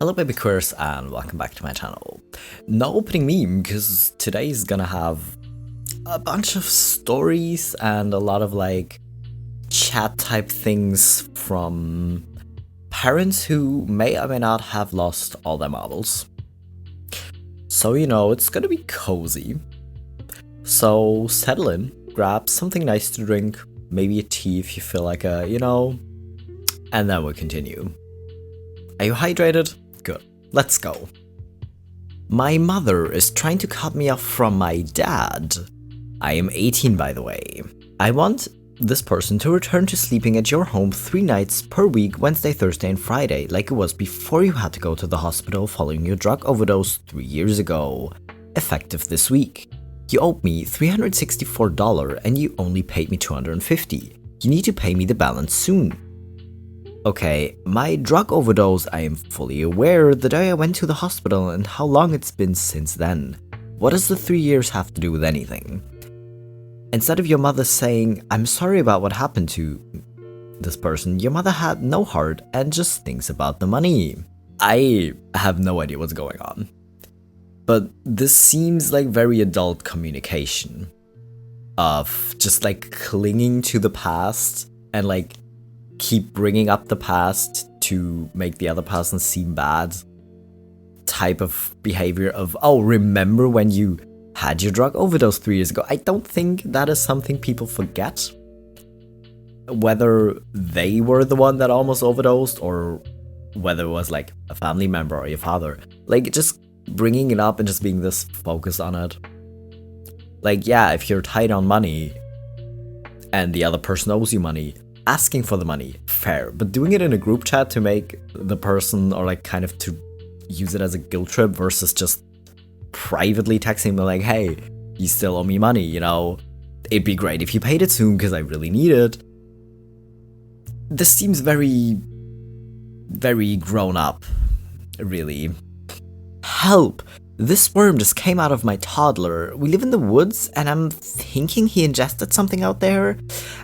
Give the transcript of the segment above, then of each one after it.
Hello BabyQueers and welcome back to my channel. No opening meme because today's gonna have a bunch of stories and a lot of chat type things from parents who may or may not have lost all their marbles. So it's gonna be cozy. So settle in, grab something nice to drink, maybe a tea if you feel like and then we'll continue. Are you hydrated? Good. Let's go. My mother is trying to cut me off from my dad. I am 18, by the way. I want this person to return to sleeping at your home 3 nights per week, Wednesday, Thursday, and Friday, like it was before you had to go to the hospital following your drug overdose 3 years ago. Effective this week. You owed me $364 and you only paid me $250. You need to pay me the balance soon. Okay, my drug overdose, I am fully aware the day I went to the hospital and how long it's been since then. What does the 3 years have to do with anything? Instead of your mother saying, I'm sorry about what happened to this person, your mother had no heart and just thinks about the money. I have no idea what's going on. But this seems like very adult communication of just clinging to the past and keep bringing up the past to make the other person seem bad type of behavior of, oh, remember when you had your drug overdose 3 years ago? I don't think that is something people forget. Whether they were the one that almost overdosed or whether it was a family member or your father. Just bringing it up and just being this focused on it. Yeah, if you're tight on money and the other person owes you money, asking for the money, fair, but doing it in a group chat to make the person or kind of to use it as a guilt trip versus just privately texting them hey, you still owe me money, it'd be great if you paid it soon because I really need it. This seems very, very grown up, really. Help! This worm just came out of my toddler. We live in the woods and I'm thinking he ingested something out there.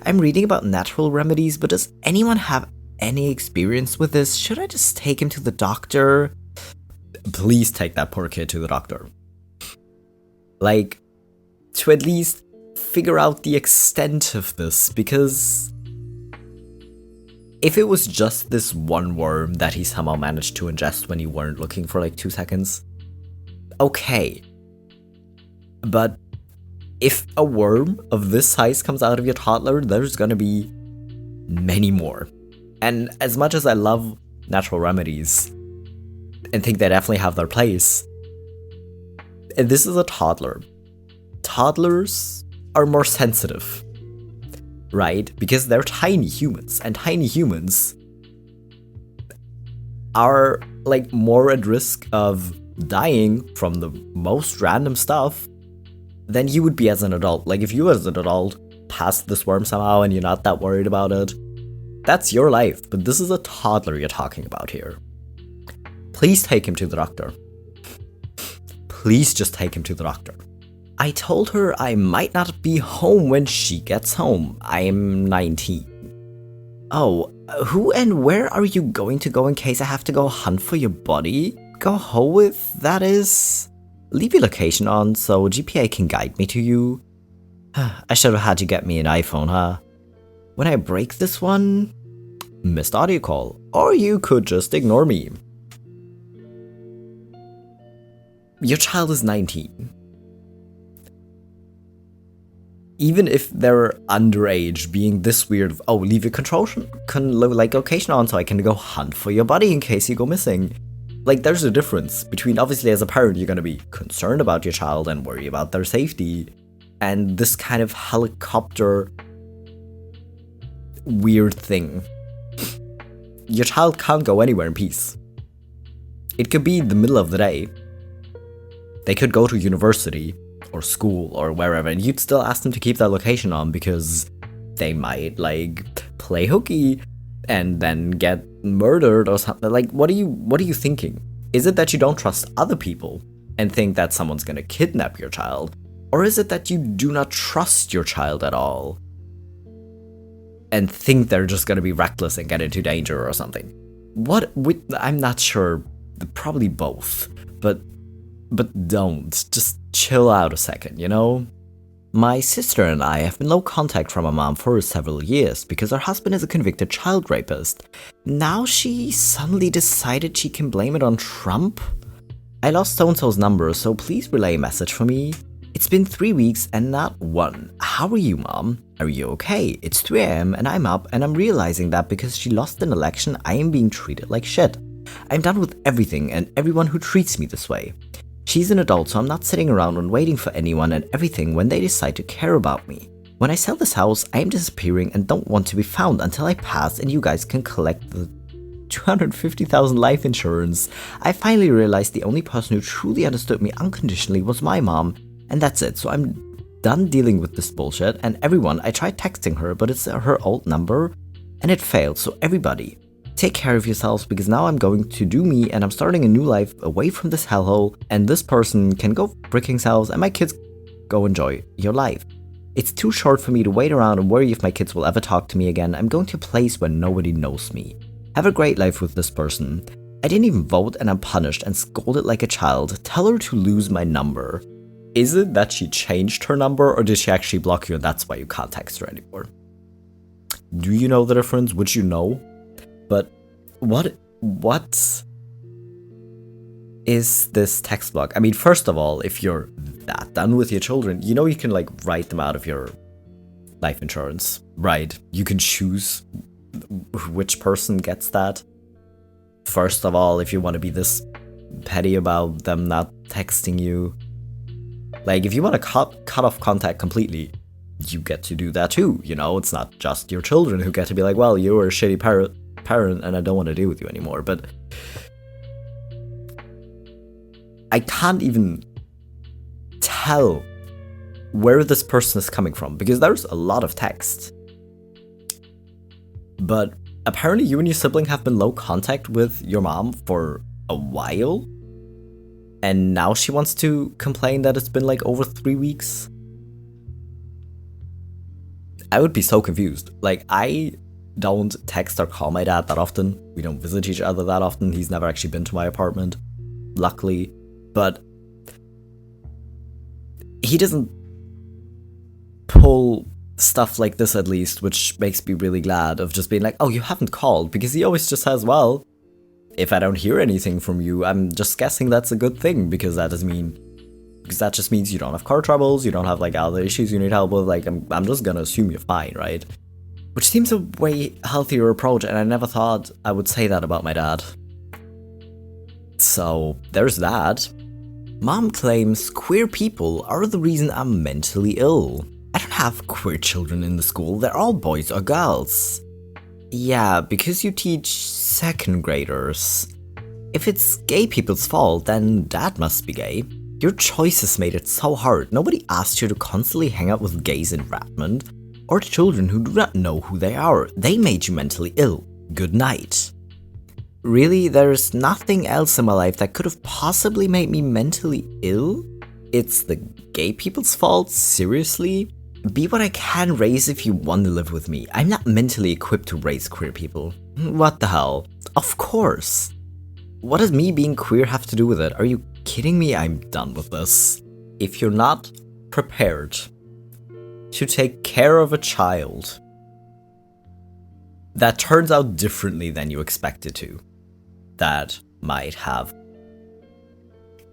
I'm reading about natural remedies, but does anyone have any experience with this? Should I just take him to the doctor? Please take that poor kid to the doctor. To at least figure out the extent of this, because if it was just this one worm that he somehow managed to ingest when you weren't looking for 2 seconds, okay. But if a worm of this size comes out of your toddler, there's gonna be many more. And as much as I love natural remedies and think they definitely have their place, this is a toddler. Toddlers are more sensitive, right? Because they're tiny humans, and tiny humans are more at risk of dying from the most random stuff than you would be as an adult. If you as an adult passed this worm somehow and you're not that worried about it, that's your life. But this is a toddler you're talking about here. Please take him to the doctor. Please just take him to the doctor. I told her I might not be home when she gets home. I'm 19. Oh, who and where are you going to go in case I have to go hunt for your body? Go home with, that is. Leave your location on so GPA can guide me to you. I should have had you get me an iPhone, huh? When I break this one, missed audio call. Or you could just ignore me. Your child is 19. Even if they're underage, being this weird of, oh, leave your location on so I can go hunt for your body in case you go missing. There's a difference between, obviously, as a parent, you're gonna be concerned about your child and worry about their safety, and this kind of helicopter weird thing. Your child can't go anywhere in peace. It could be the middle of the day. They could go to university or school or wherever, and you'd still ask them to keep that location on because they might play hooky and then get murdered or something. What are you thinking? Is it that you don't trust other people and think that someone's gonna kidnap your child? Or is it that you do not trust your child at all and think they're just gonna be reckless and get into danger or something? I'm not sure Probably both. But don't. Just chill out a second, you know? My sister and I have been low contact from our mom for several years because her husband is a convicted child rapist. Now she suddenly decided she can blame it on Trump? I lost so-and-so's number, so please relay a message for me. It's been 3 weeks and not one. How are you, Mom? Are you okay? It's 3 AM and I'm up and I'm realizing that because she lost an election, I am being treated like shit. I'm done with everything and everyone who treats me this way. She's an adult, so I'm not sitting around and waiting for anyone and everything when they decide to care about me. When I sell this house, I am disappearing and don't want to be found until I pass and you guys can collect the $250,000 life insurance. I finally realized the only person who truly understood me unconditionally was my mom, and that's it. So I'm done dealing with this bullshit, and everyone, I tried texting her, but it's her old number, and it failed. So everybody, take care of yourselves, because now I'm going to do me, and I'm starting a new life away from this hellhole, and this person can go freaking selves, and my kids go enjoy your life. It's too short for me to wait around and worry if my kids will ever talk to me again. I'm going to a place where nobody knows me. Have a great life with this person. I didn't even vote and I'm punished and scolded like a child. Tell her to lose my number. Is it that she changed her number, or did she actually block you and that's why you can't text her anymore? Do you know the difference? Would you know? But what is this text block? I mean, first of all, if you're that done with your children, you know you can like write them out of your life insurance, right? You can choose which person gets that. First of all, if you want to be this petty about them not texting you, like if you want to cut off contact completely, you get to do that too, you know? It's not just your children who get to be like, well, you were a shitty parent and I don't want to deal with you anymore. But I can't even tell where this person is coming from because there's a lot of text. But apparently you and your sibling have been low contact with your mom for a while, and now she wants to complain that it's been like over 3 weeks. I would be so confused. Like, I don't text or call my dad that often. We don't visit each other that often. He's never actually been to my apartment, luckily. But he doesn't pull stuff like this, at least, which makes me really glad, of just being like, oh, you haven't called, because he always just says, well, if I don't hear anything from you, I'm just guessing that's a good thing, because that just means you don't have car troubles, you don't have like other issues you need help with. Like, I'm just gonna assume you're fine, right? Which seems a way healthier approach, and I never thought I would say that about my dad. So there's that. Mom claims queer people are the reason I'm mentally ill. I don't have queer children in the school, they're all boys or girls. Yeah, because you teach 2nd graders. If it's gay people's fault, then dad must be gay. Your choices made it so hard. Nobody asked you to constantly hang out with gays in Redmond, or children who do not know who they are. They made you mentally ill. Good night. Really, there's nothing else in my life that could have possibly made me mentally ill? It's the gay people's fault? Seriously? Be what I can raise if you want to live with me. I'm not mentally equipped to raise queer people. What the hell? Of course. What does me being queer have to do with it? Are you kidding me? I'm done with this. If you're not prepared to take care of a child that turns out differently than you expected to, that might have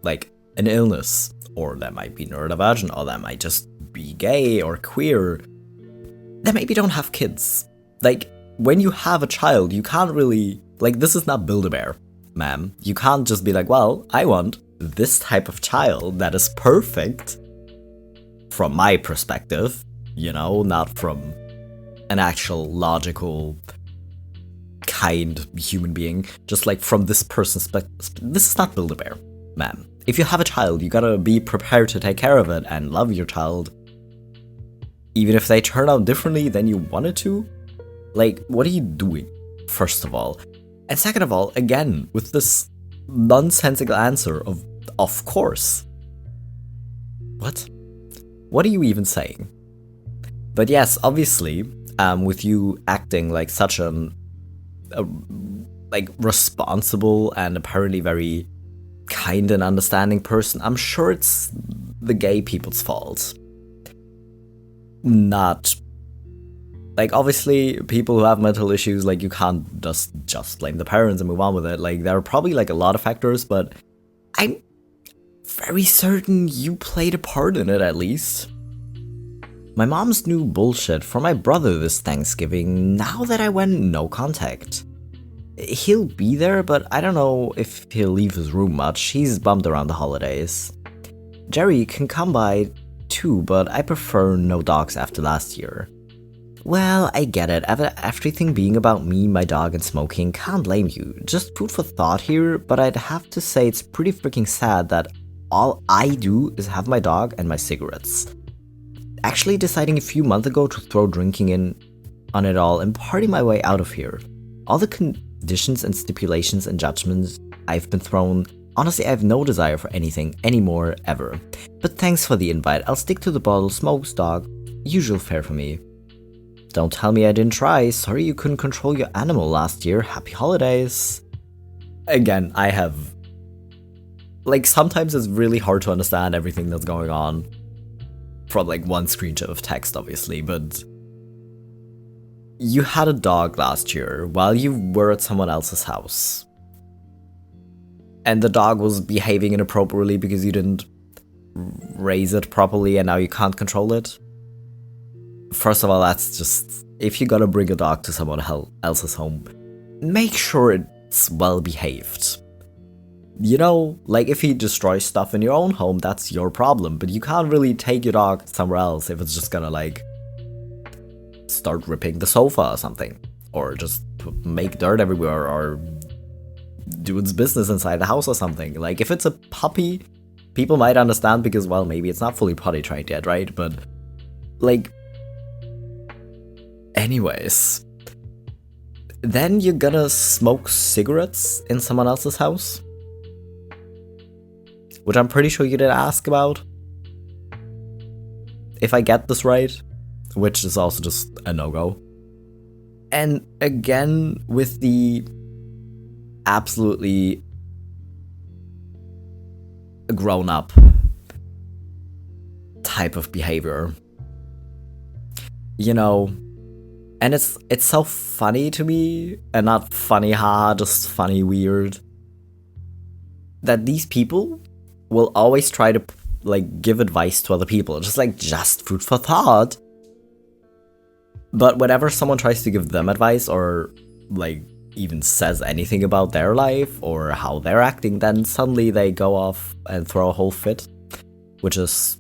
like an illness, or that might be neurodivergent, or that might just be gay or queer, that maybe don't have kids. Like, when you have a child, you can't really, like, this is not Build-A-Bear, ma'am. You can't just be like, well, I want this type of child that is perfect from my perspective, you know, not from an actual logical kind human being, just like from this person's perspective. This is not Build-A-Bear, ma'am. If you have a child, you gotta be prepared to take care of it and love your child, even if they turn out differently than you wanted to. Like, what are you doing, first of all? And second of all, again, with this nonsensical answer of course. What? What are you even saying? But yes, obviously, with you acting like such a like responsible and apparently very kind and understanding person, I'm sure it's the gay people's fault. Not, like, obviously people who have mental issues, like, you can't just blame the parents and move on with it. Like, there are probably like a lot of factors, but I'm very certain you played a part in it at least. My mom's new bullshit for my brother this Thanksgiving now that I went no contact. He'll be there, but I don't know if he'll leave his room much. He's bummed around the holidays. Jerry can come by too, but I prefer no dogs after last year. Well, I get it. Everything being about me, my dog, and smoking, can't blame you. Just food for thought here, but I'd have to say it's pretty freaking sad that all I do is have my dog and my cigarettes. Actually deciding a few months ago to throw drinking in on it all and party my way out of here. All the conditions and stipulations and judgments I've been thrown, honestly I have no desire for anything anymore ever. But thanks for the invite, I'll stick to the bottle, smokes, dog, usual fare for me. Don't tell me I didn't try, sorry you couldn't control your animal last year, happy holidays. Again, I have... like, sometimes it's really hard to understand everything that's going on from like one screenshot of text, obviously, but you had a dog last year while you were at someone else's house. And the dog was behaving inappropriately because you didn't raise it properly and now you can't control it. First of all, that's just, if you're gonna bring a dog to someone else's home, make sure it's well behaved. You know, like if he destroys stuff in your own home, that's your problem, but you can't really take your dog somewhere else if it's just gonna like start ripping the sofa or something, or just make dirt everywhere, or do its business inside the house or something. Like if it's a puppy, people might understand because, well, maybe it's not fully potty trained yet, right? But like, anyways, then you're gonna smoke cigarettes in someone else's house? Which I'm pretty sure you didn't ask about. If I get this right. Which is also just a no-go. And again, with the absolutely grown-up type of behavior. You know, and it's so funny to me, and not funny haha, just funny weird, that these people will always try to like give advice to other people, just food for thought. But whenever someone tries to give them advice or like even says anything about their life or how they're acting, then suddenly they go off and throw a whole fit, which is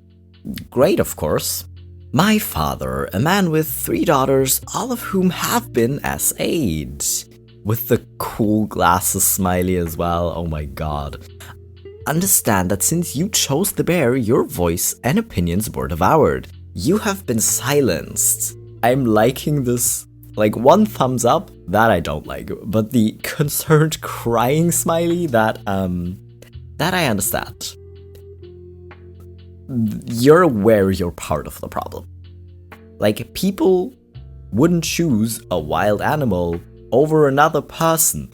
great, of course. My father, a man with 3 daughters, all of whom have been SA'd. With the cool glasses smiley as well, oh my god. Understand that since you chose the bear, your voice and opinions were devoured. You have been silenced. I'm liking this, like 1 thumbs up, that I don't like, but the concerned crying smiley, that I understand. You're aware you're part of the problem. Like, people wouldn't choose a wild animal over another person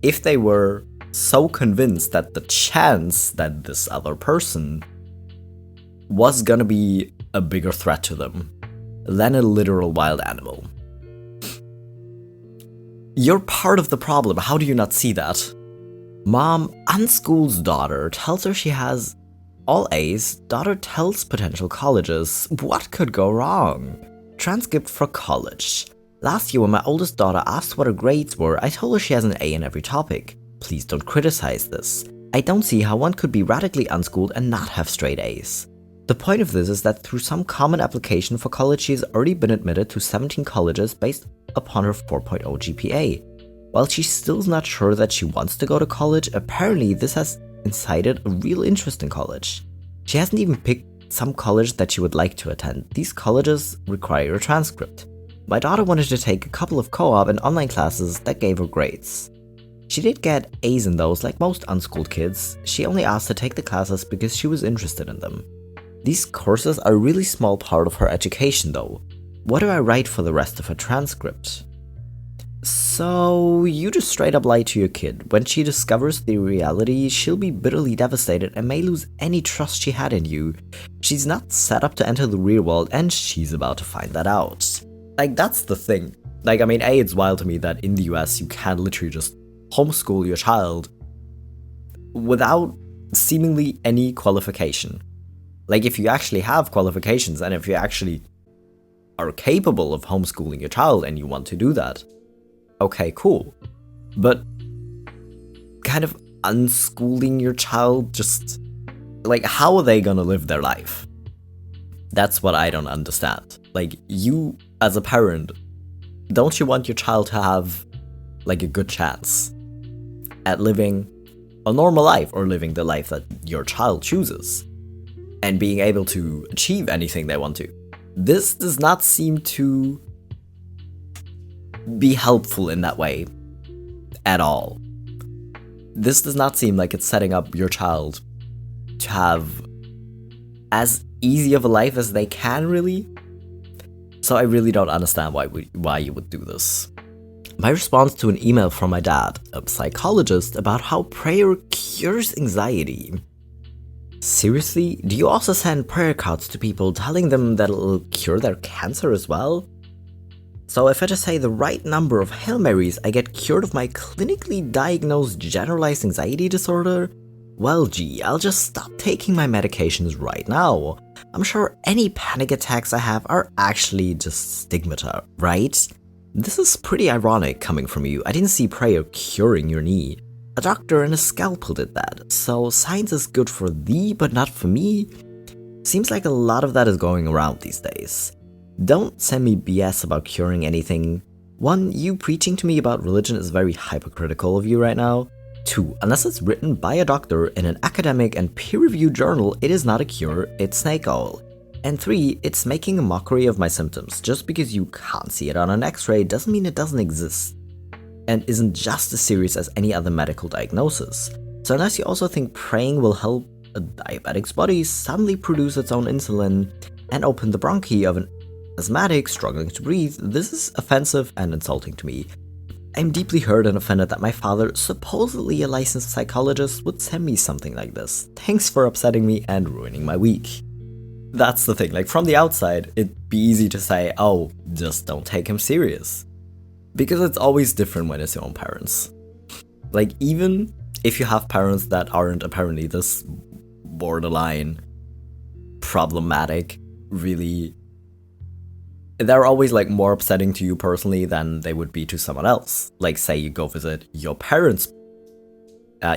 if they were so convinced that the chance that this other person was gonna be a bigger threat to them than a literal wild animal. You're part of the problem, how do you not see that? Mom unschools daughter, tells her she has all A's, daughter tells potential colleges. What could go wrong? Transcript for college. Last year when my oldest daughter asked what her grades were, I told her she has an A in every topic. Please don't criticize this. I don't see how one could be radically unschooled and not have straight A's. The point of this is that through some common application for college she has already been admitted to 17 colleges based upon her 4.0 GPA. While she still is not sure that she wants to go to college, apparently this has incited a real interest in college. She hasn't even picked some college that she would like to attend. These colleges require a transcript. My daughter wanted to take a couple of co-op and online classes that gave her grades. She did get A's in those like most unschooled kids. She only asked to take the classes because she was interested in them. These courses are a really small part of her education though. What do I write for the rest of her transcript? So, you just straight up lie to your kid. When she discovers the reality, she'll be bitterly devastated and may lose any trust she had in you. She's not set up to enter the real world, and she's about to find that out. Like, that's the thing. Like, I mean, A, it's wild to me that in the US you can literally just homeschool your child without seemingly any qualification. Like, if you actually have qualifications and if you actually are capable of homeschooling your child and you want to do that, okay, cool. But kind of unschooling your child, just like, how are they gonna live their life? That's what I don't understand. Like, you as a parent, don't you want your child to have like a good chance at living a normal life, or living the life that your child chooses and being able to achieve anything they want to? This does not seem to be helpful in that way at all. This does not seem like it's setting up your child to have as easy of a life as they can, really. So I really don't understand why you would do this. My response to an email from my dad, a psychologist, about how prayer cures anxiety. Seriously? Do you also send prayer cards to people telling them that it'll cure their cancer as well? So if I just say the right number of Hail Marys, I get cured of my clinically diagnosed generalized anxiety disorder? Well, gee, I'll just stop taking my medications right now. I'm sure any panic attacks I have are actually just stigmata, right? This is pretty ironic coming from you. I didn't see prayer curing your knee. A doctor and a scalpel did that, so science is good for thee, but not for me? Seems like a lot of that is going around these days. Don't send me BS about curing anything. 1, you preaching to me about religion is very hypocritical of you right now. 2, unless it's written by a doctor in an academic and peer-reviewed journal, it is not a cure, it's snake oil. And 3, it's making a mockery of my symptoms. Just because you can't see it on an x-ray doesn't mean it doesn't exist, and isn't just as serious as any other medical diagnosis. So unless you also think praying will help a diabetic's body suddenly produce its own insulin and open the bronchi of an asthmatic struggling to breathe, this is offensive and insulting to me. I'm deeply hurt and offended that my father, supposedly a licensed psychologist, would send me something like this. Thanks for upsetting me and ruining my week. That's the thing, like, from the outside, it'd be easy to say, oh, just don't take him serious. Because it's always different when it's your own parents. Like, even if you have parents that aren't apparently this borderline problematic, really, they're always like more upsetting to you personally than they would be to someone else. Like, say you go visit your parents,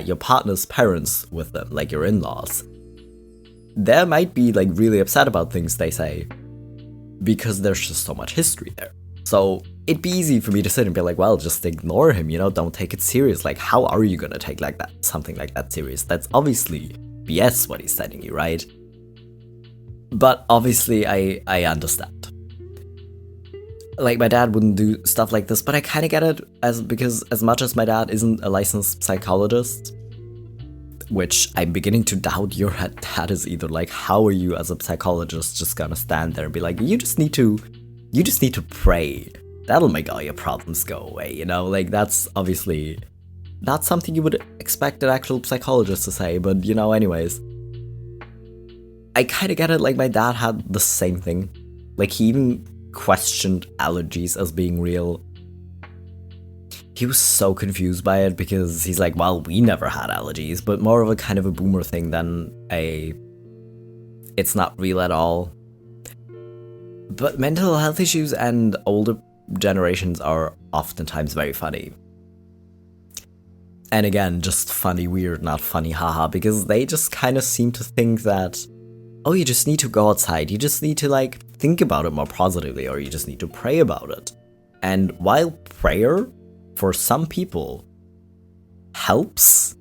your partner's parents with them, like your in-laws. They might be like really upset about things they say because there's just so much history there. So it'd be easy for me to sit and be like, well, just ignore him, you know, don't take it serious. Like, how are you gonna take like that, something like that serious? That's obviously BS what he's telling you, right? But obviously I understand. Like, my dad wouldn't do stuff like this, but I kind of get it, because as much as my dad isn't a licensed psychologist, which I'm beginning to doubt your dad is either. Like, how are you as a psychologist just gonna stand there and be like, you just need to pray. That'll make all your problems go away, you know? Like, that's obviously not something you would expect an actual psychologist to say, but, you know, anyways. I kind of get it, like, my dad had the same thing. Like, he even questioned allergies as being real. He was so confused by it because he's like, well, we never had allergies, but more of a kind of a boomer thing than it's not real at all. But mental health issues and older generations are oftentimes very funny. And again, just funny weird, not funny haha, because they just kind of seem to think that, oh, you just need to go outside, you just need to like think about it more positively, or you just need to pray about it. And while prayer, for some people, helps,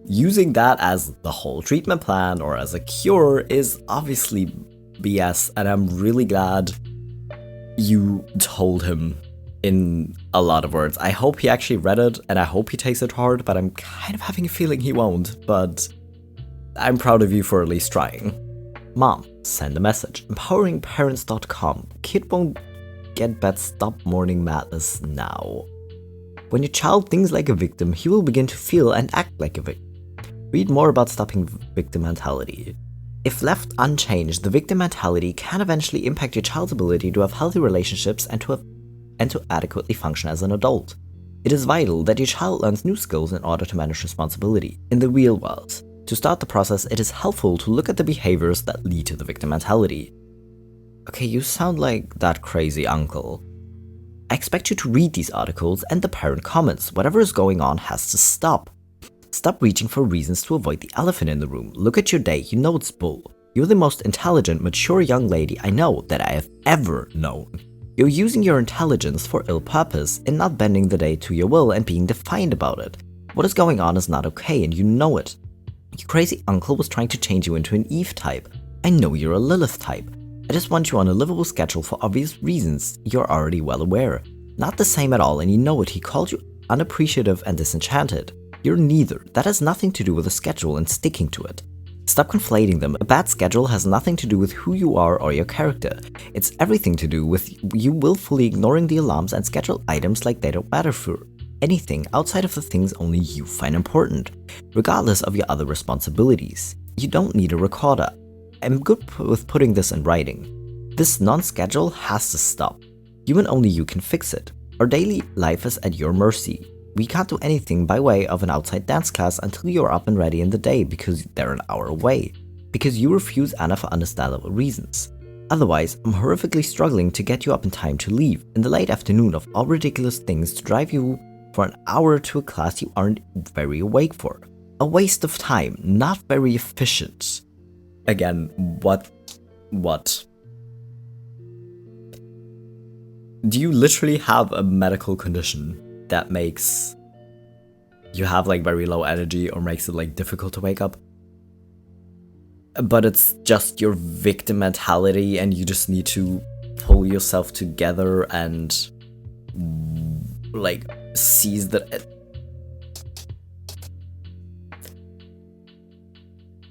using that as the whole treatment plan or as a cure is obviously BS, and I'm really glad you told him in a lot of words. I hope he actually read it, and I hope he takes it to heart, but I'm kind of having a feeling he won't, but I'm proud of you for at least trying. Mom, send a message. Empoweringparents.com. Kid won't get bad, stop morning madness now. When your child thinks like a victim, he will begin to feel and act like a victim. Read more about stopping victim mentality. If left unchanged, the victim mentality can eventually impact your child's ability to have healthy relationships and to adequately function as an adult. It is vital that your child learns new skills in order to manage responsibility in the real world. To start the process, it is helpful to look at the behaviors that lead to the victim mentality. Okay, you sound like that crazy uncle. I expect you to read these articles and the parent comments. Whatever is going on has to stop. Stop reaching for reasons to avoid the elephant in the room. Look at your day, you know it's bull. You're the most intelligent, mature young lady I know that I have ever known. You're using your intelligence for ill purpose and not bending the day to your will and being defiant about it. What is going on is not okay and you know it. Your crazy uncle was trying to change you into an Eve type. I know you're a Lilith type. I just want you on a livable schedule for obvious reasons you're already well aware. Not the same at all and you know it. He called you unappreciative and disenchanted. You're neither. That has nothing to do with a schedule and sticking to it. Stop conflating them. A bad schedule has nothing to do with who you are or your character. It's everything to do with you willfully ignoring the alarms and schedule items like they don't matter for anything outside of the things only you find important, regardless of your other responsibilities. You don't need a recorder. I'm good with putting this in writing. This non-schedule has to stop. You and only you can fix it. Our daily life is at your mercy. We can't do anything by way of an outside dance class until you're up and ready in the day because they're an hour away. Because you refuse Anna for understandable reasons. Otherwise, I'm horrifically struggling to get you up in time to leave in the late afternoon of all ridiculous things to drive you for an hour to a class you aren't very awake for. A waste of time, not very efficient. Again, what? Do you literally have a medical condition that makes you have like very low energy or makes it like difficult to wake up? But it's just your victim mentality and you just need to pull yourself together and like seize the...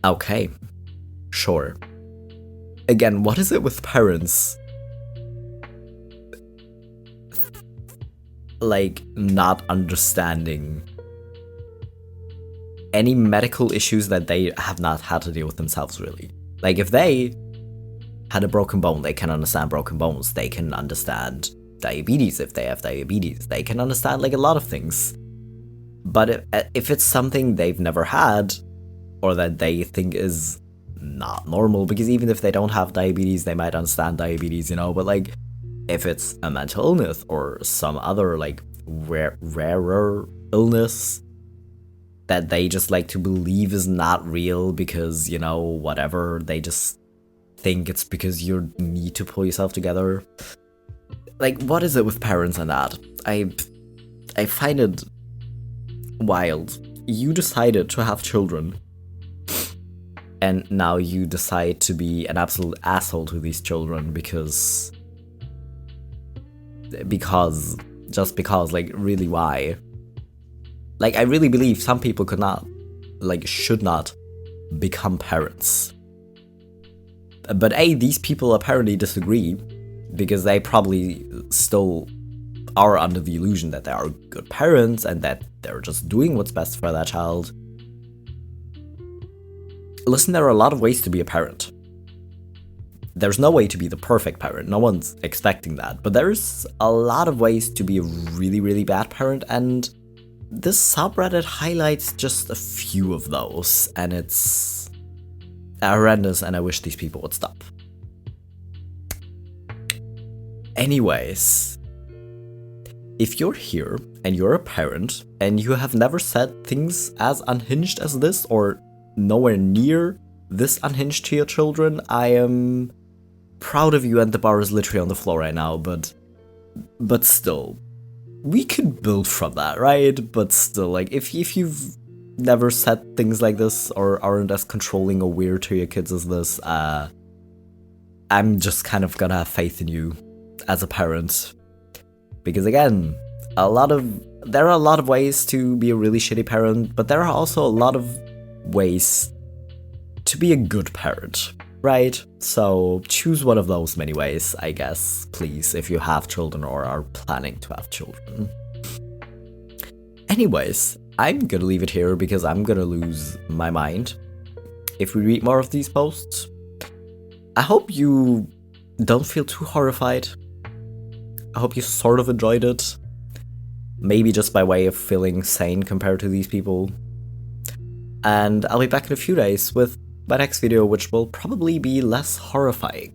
Okay, sure. Again, what is it with parents like not understanding any medical issues that they have not had to deal with themselves, really? Like, if they had a broken bone, they can understand broken bones. They can understand diabetes if they have diabetes. They can understand like a lot of things. But if it's something they've never had or that they think is not normal, because even if they don't have diabetes, they might understand diabetes, you know, but like if it's a mental illness or some other like rarer illness that they just like to believe is not real because, you know, whatever, they just think it's because you need to pull yourself together. Like, what is it with parents and that? I find it wild. You decided to have children and now you decide to be an absolute asshole to these children because, like, really, why? Like, I really believe some people could not, like, should not become parents. But these people apparently disagree because they probably still are under the illusion that they are good parents and that they're just doing what's best for their child. Listen, there are a lot of ways to be a parent. There's no way to be the perfect parent, no one's expecting that, but there's a lot of ways to be a really, really bad parent, and this subreddit highlights just a few of those, and it's horrendous, and I wish these people would stop. Anyways, if you're here and you're a parent and you have never said things as unhinged as this or nowhere near this unhinged to your children, I am proud of you, and the bar is literally on the floor right now, but still, we could build from that, right? But still, like, if you've never said things like this or aren't as controlling or weird to your kids as this, I'm just kind of gonna have faith in you as a parent. Because again, there are a lot of ways to be a really shitty parent, but there are also a lot of ways to be a good parent, right? So choose one of those many ways, I guess, please, if you have children or are planning to have children. Anyways, I'm gonna leave it here because I'm gonna lose my mind if we read more of these posts. I hope you don't feel too horrified. I hope you sort of enjoyed it. Maybe just by way of feeling sane compared to these people. And I'll be back in a few days with my next video, which will probably be less horrifying.